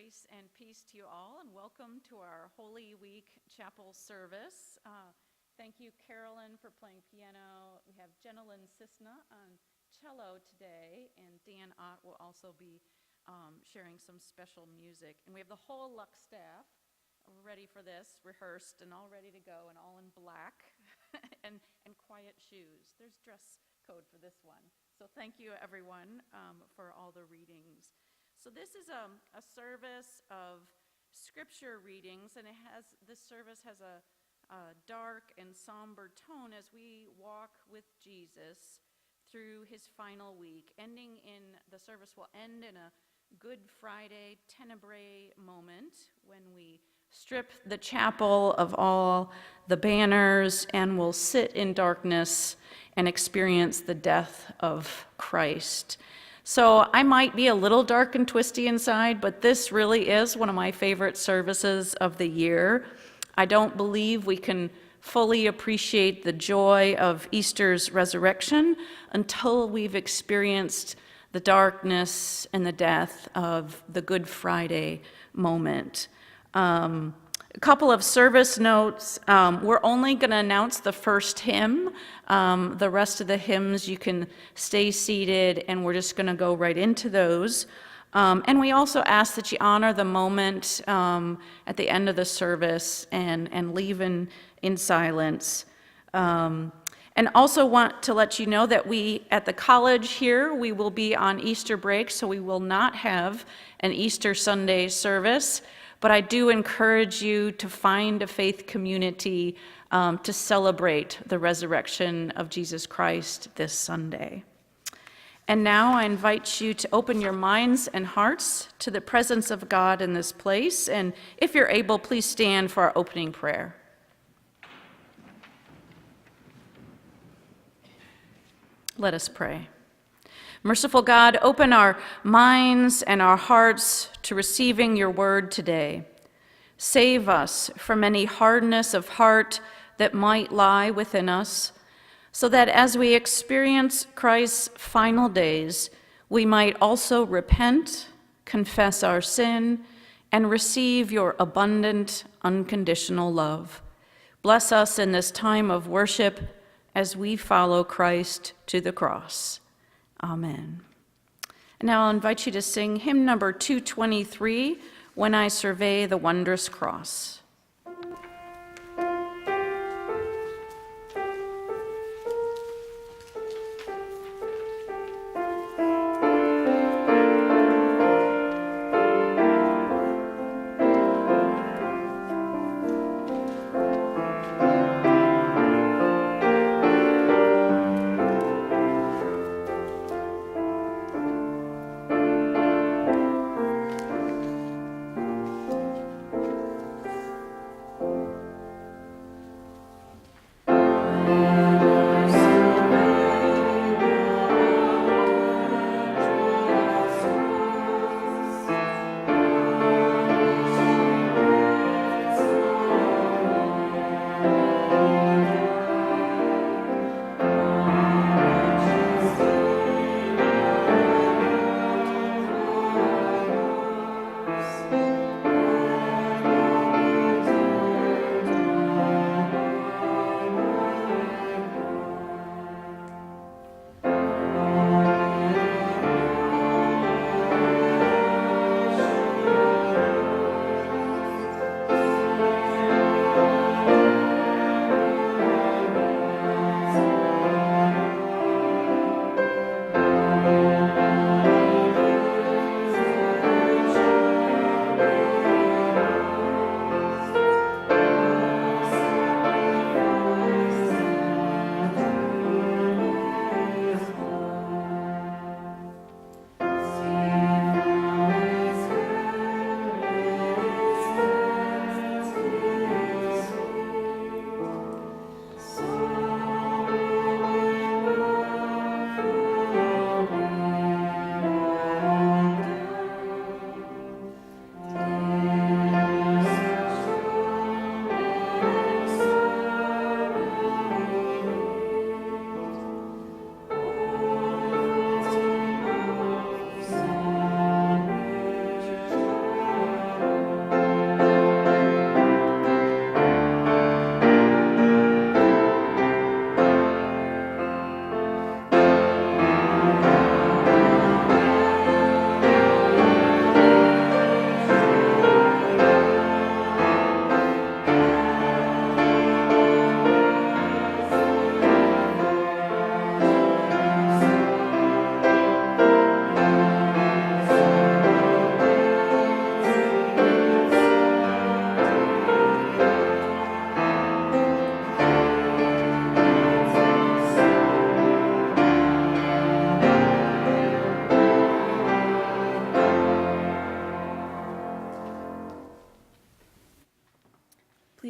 Grace and peace to you all, and welcome to our Holy Week chapel service. Thank you, Carolyn, for playing piano. We have Jennalynn Cisna on cello today, and Dan Ott will also be sharing some special music. And we have the whole Lux staff ready for this, rehearsed and all ready to go, and all in black and quiet shoes. There's dress code for this one. So thank you, everyone, for all the readings. So this is a service of scripture readings, and this service has a dark and somber tone as we walk with Jesus through his final week. The service will end in a Good Friday Tenebrae moment when we strip the chapel of all the banners and will sit in darkness and experience the death of Christ. So I might be a little dark and twisty inside, but this really is one of my favorite services of the year. I don't believe we can fully appreciate the joy of Easter's resurrection until we've experienced the darkness and the death of the Good Friday moment. A couple of service notes. We're only going to announce the first hymn. The rest of the hymns, you can stay seated, and we're just going to go right into those. And we also ask that you honor the moment at the end of the service and leave in silence. And also want to let you know that we, at the college here, we will be on Easter break, so we will not have an Easter Sunday service. But I do encourage you to find a faith community to celebrate the resurrection of Jesus Christ this Sunday. And now I invite you to open your minds and hearts to the presence of God in this place. And if you're able, please stand for our opening prayer. Let us pray. Merciful God, open our minds and our hearts to receiving your word today. Save us from any hardness of heart that might lie within us, so that as we experience Christ's final days, we might also repent, confess our sin, and receive your abundant, unconditional love. Bless us in this time of worship as we follow Christ to the cross. Amen. And now I'll invite you to sing hymn number 223, When I Survey the Wondrous Cross.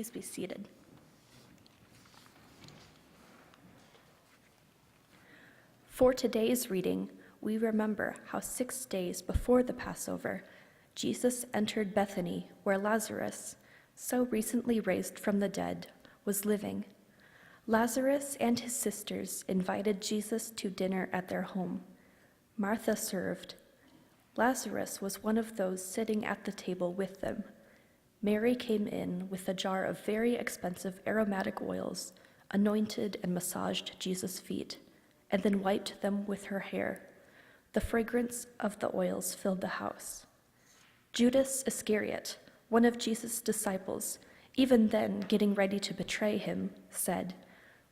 Please be seated. For today's reading, we remember how 6 days before the Passover, Jesus entered Bethany, where Lazarus, so recently raised from the dead, was living. Lazarus and his sisters invited Jesus to dinner at their home. Martha served. Lazarus was one of those sitting at the table with them. Mary came in with a jar of very expensive aromatic oils, anointed and massaged Jesus' feet, and then wiped them with her hair. The fragrance of the oils filled the house. Judas Iscariot, one of Jesus' disciples, even then getting ready to betray him, said,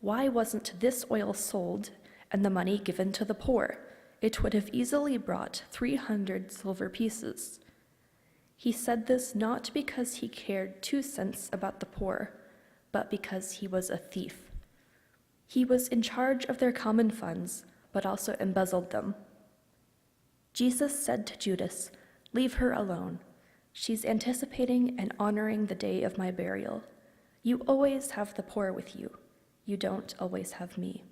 "Why wasn't this oil sold and the money given to the poor? It would have easily brought 300 silver pieces." He said this not because he cared 2 cents about the poor, but because he was a thief. He was in charge of their common funds, but also embezzled them. Jesus said to Judas, "Leave her alone. She's anticipating and honoring the day of my burial. You always have the poor with you. You don't always have me."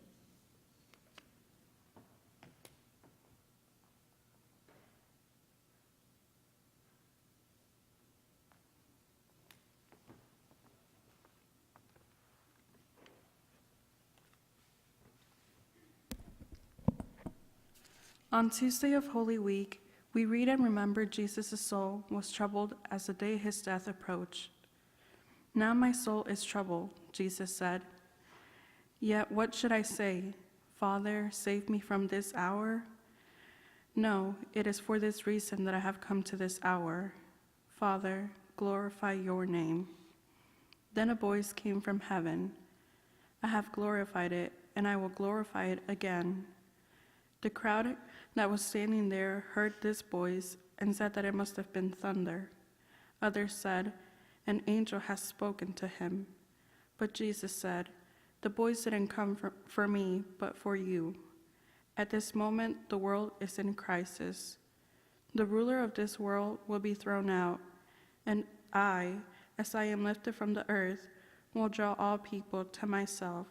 On Tuesday of Holy Week, we read and remember Jesus' soul was troubled as the day his death approached. "Now my soul is troubled," Jesus said. "Yet what should I say? Father, save me from this hour? No, it is for this reason that I have come to this hour. Father, glorify your name." Then a voice came from heaven. "I have glorified it, and I will glorify it again." The crowd that was standing there heard this voice and said that it must have been thunder. Others said, "An angel has spoken to him." But Jesus said, "The voice didn't come for me, but for you." At this moment, the world is in crisis. The ruler of this world will be thrown out, and I, as I am lifted from the earth, will draw all people to myself.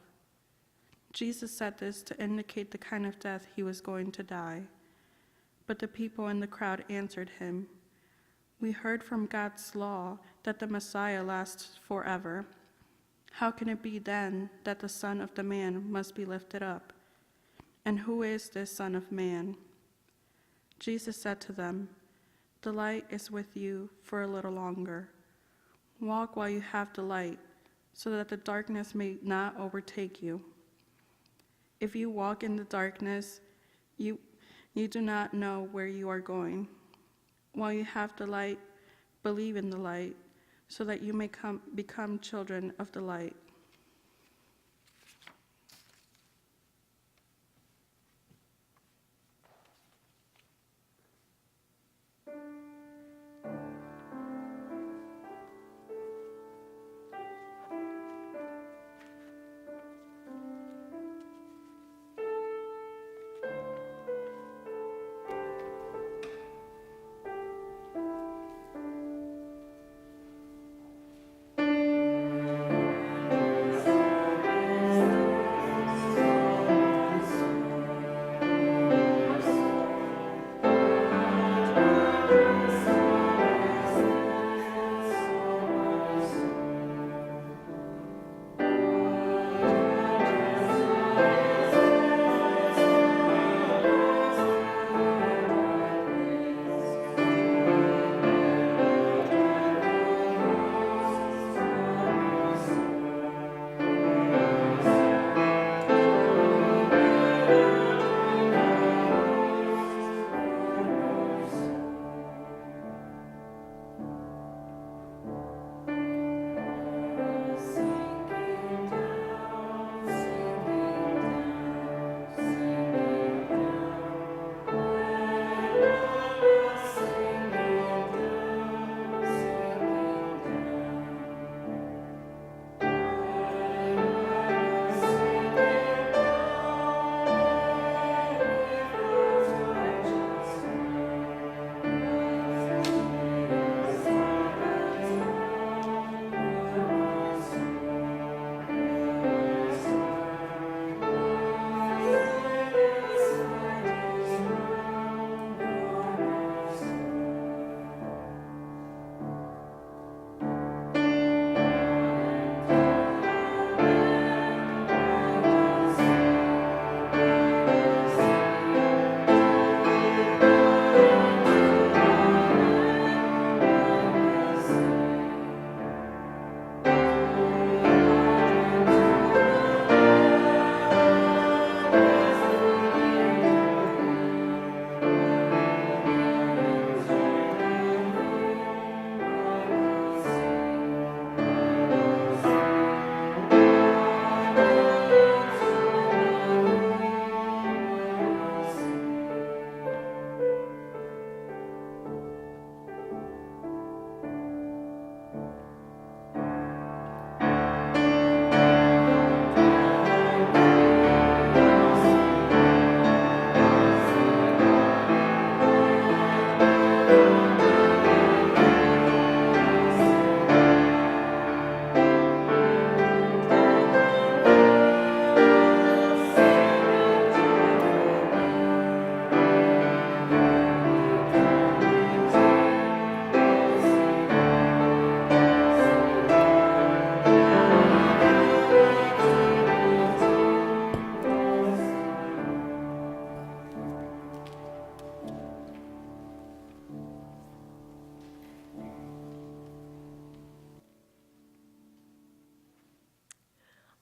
Jesus said this to indicate the kind of death he was going to die. But the people in the crowd answered him, "We heard from God's law that the Messiah lasts forever. How can it be then that the Son of the Man must be lifted up? And who is this Son of Man?" Jesus said to them, "The light is with you for a little longer. Walk while you have the light, so that the darkness may not overtake you. If you walk in the darkness, you do not know where you are going. While you have the light, believe in the light, so that you may become children of the light."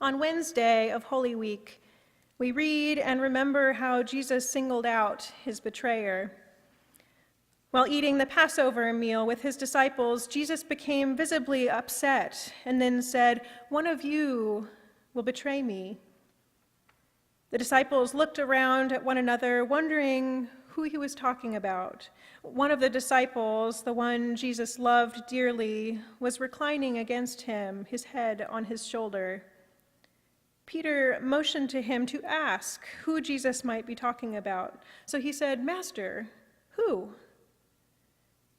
On Wednesday of Holy Week, we read and remember how Jesus singled out his betrayer. While eating the Passover meal with his disciples, Jesus became visibly upset and then said, "One of you will betray me." The disciples looked around at one another, wondering who he was talking about. One of the disciples, the one Jesus loved dearly, was reclining against him, his head on his shoulder. Peter motioned to him to ask who Jesus might be talking about. So he said, "Master, who?"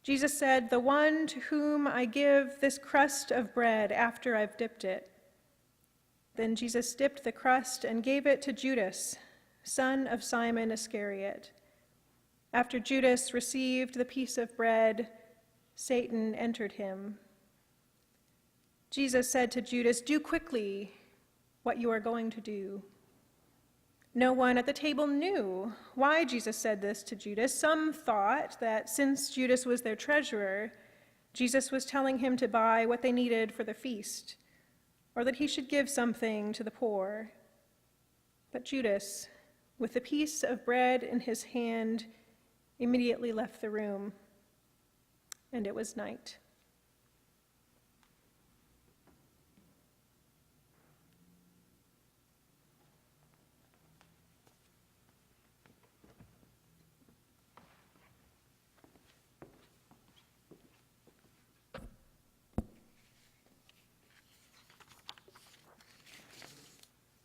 Jesus said, "The one to whom I give this crust of bread after I've dipped it." Then Jesus dipped the crust and gave it to Judas, son of Simon Iscariot. After Judas received the piece of bread, Satan entered him. Jesus said to Judas, "Do quickly what you are going to do." No one at the table knew why Jesus said this to Judas. Some thought that since Judas was their treasurer, Jesus was telling him to buy what they needed for the feast, or that he should give something to the poor. But Judas, with the piece of bread in his hand, immediately left the room, and it was night.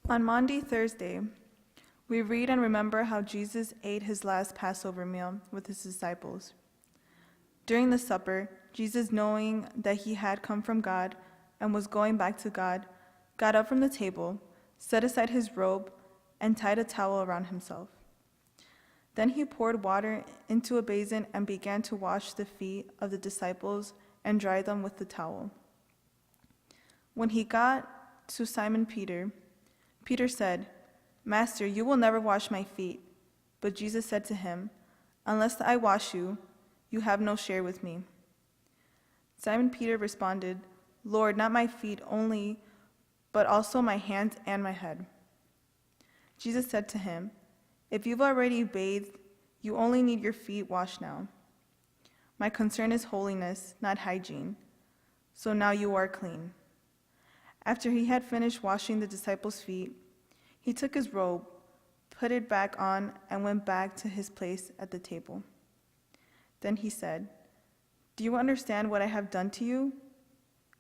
On Maundy Thursday, we read and remember how Jesus ate his last Passover meal with his disciples. During the supper, Jesus, knowing that he had come from God and was going back to God, got up from the table, set aside his robe, and tied a towel around himself. Then he poured water into a basin and began to wash the feet of the disciples and dry them with the towel. When he got to Simon Peter, Peter said, "Master, you will never wash my feet." But Jesus said to him, "Unless I wash you, you have no share with me." Simon Peter responded, "Lord, not my feet only, but also my hands and my head." Jesus said to him, "If you've already bathed, you only need your feet washed now. My concern is holiness, not hygiene. So now you are clean." After he had finished washing the disciples' feet, he took his robe, put it back on, and went back to his place at the table. Then he said, "Do you understand what I have done to you?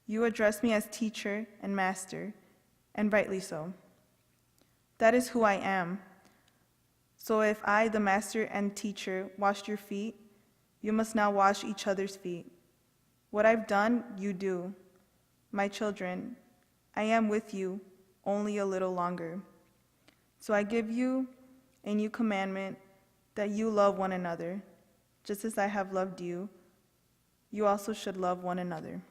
You address me as teacher and master, and rightly so. That is who I am. So if I, the master and teacher, washed your feet, you must now wash each other's feet. What I've done, you do. My children, I am with you only a little longer. So I give you a new commandment, that you love one another. Just as I have loved you, you also should love one another."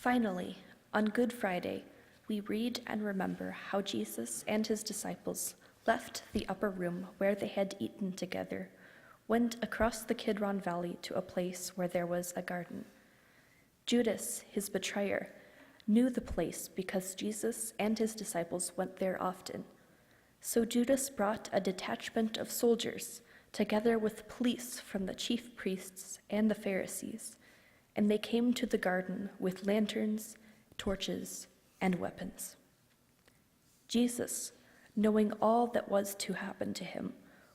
Finally, on Good Friday, we read and remember how Jesus and his disciples left the upper room where they had eaten together, went across the Kidron Valley to a place where there was a garden. Judas, his betrayer, knew the place because Jesus and his disciples went there often. So Judas brought a detachment of soldiers, together with police from the chief priests and the Pharisees, and they came to the garden with lanterns, torches, and weapons. Jesus, knowing all that was to happen to him,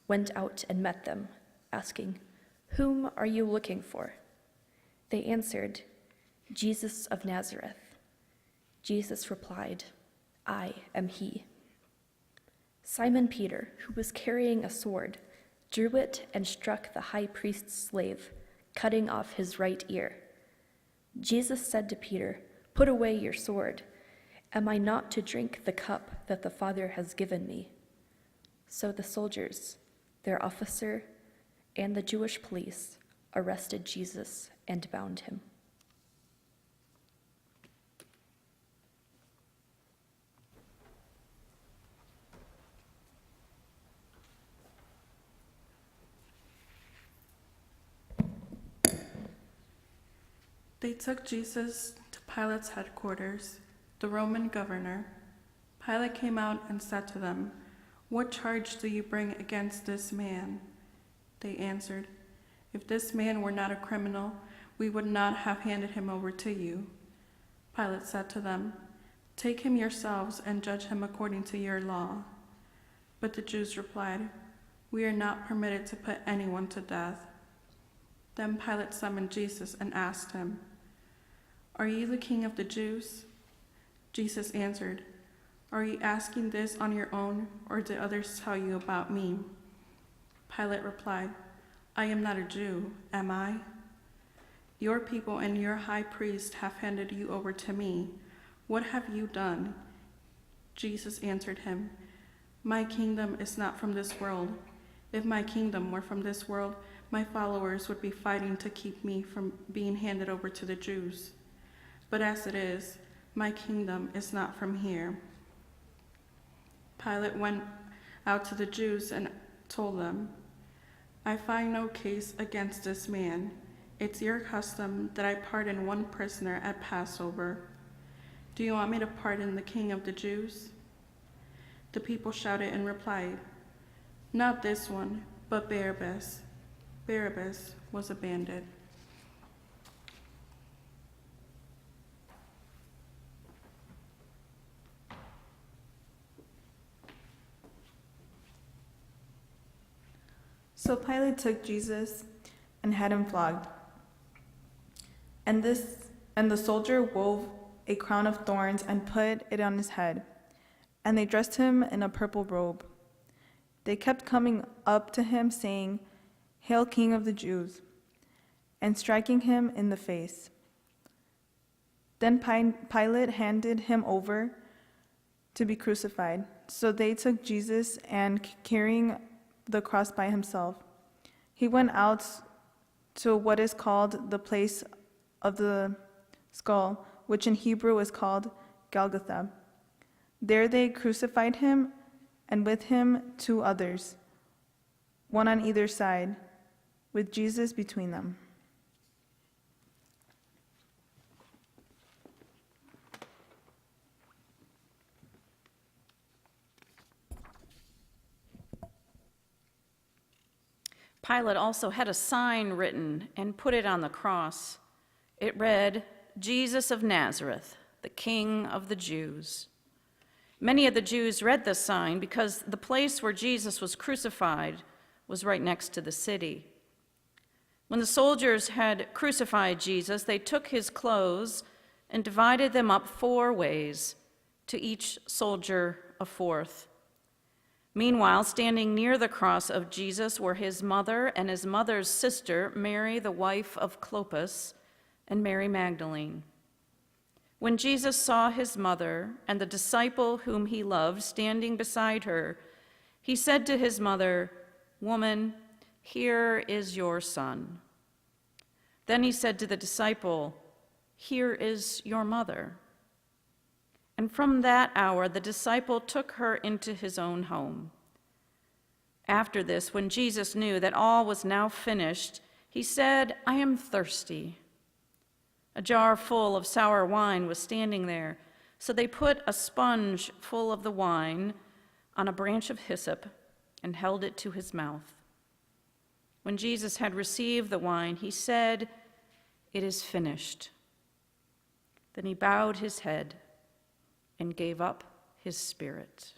went out and met them, asking, "Whom are you looking for?" They answered, "Jesus of Nazareth." Jesus replied, "I am he." Simon Peter, who was carrying a sword, drew it and struck the high priest's slave, cutting off his right ear. Jesus said to Peter, "Put away your sword. Am I not to drink the cup that the Father has given me?" So the soldiers, their officer, and the Jewish police arrested Jesus and bound him. They took Jesus to Pilate's headquarters, the Roman governor. Pilate came out and said to them, "What charge do you bring against this man?" They answered, "If this man were not a criminal, we would not have handed him over to you." Pilate said to them, "Take him yourselves and judge him according to your law." But the Jews replied, "We are not permitted to put anyone to death." Then Pilate summoned Jesus and asked him, "Are you the king of the Jews?" Jesus answered, "Are you asking this on your own, or did others tell you about me?" Pilate replied, "I am not a Jew, am I? Your people and your high priest have handed you over to me. What have you done?" Jesus answered him, "My kingdom is not from this world. If my kingdom were from this world, my followers would be fighting to keep me from being handed over to the Jews. But as it is, my kingdom is not from here." Pilate went out to the Jews and told them, "I find no case against this man. It's your custom that I pardon one prisoner at Passover. Do you want me to pardon the king of the Jews?" The people shouted and replied, "Not this one, but Barabbas." Barabbas was a bandit. So Pilate took Jesus and had him flogged. And the soldier wove a crown of thorns and put it on his head, and they dressed him in a purple robe. They kept coming up to him, saying, "Hail, King of the Jews," and striking him in the face. Then Pilate handed him over to be crucified. So they took Jesus, and carrying the cross by himself, he went out to what is called the place of the skull, which in Hebrew is called Golgotha. There they crucified him, and with him 2 others, one on either side, with Jesus between them. Pilate also had a sign written and put it on the cross. It read, "Jesus of Nazareth, the King of the Jews." Many of the Jews read this sign because the place where Jesus was crucified was right next to the city. When the soldiers had crucified Jesus, they took his clothes and divided them up 4 ways, to each soldier a fourth. Meanwhile, standing near the cross of Jesus were his mother and his mother's sister, Mary, the wife of Clopas, and Mary Magdalene. When Jesus saw his mother and the disciple whom he loved standing beside her, he said to his mother, "Woman, here is your son." Then he said to the disciple, "Here is your mother." And from that hour, the disciple took her into his own home. After this, when Jesus knew that all was now finished, he said, "I am thirsty." A jar full of sour wine was standing there, so they put a sponge full of the wine on a branch of hyssop and held it to his mouth. When Jesus had received the wine, he said, "It is finished." Then he bowed his head and gave up his spirit.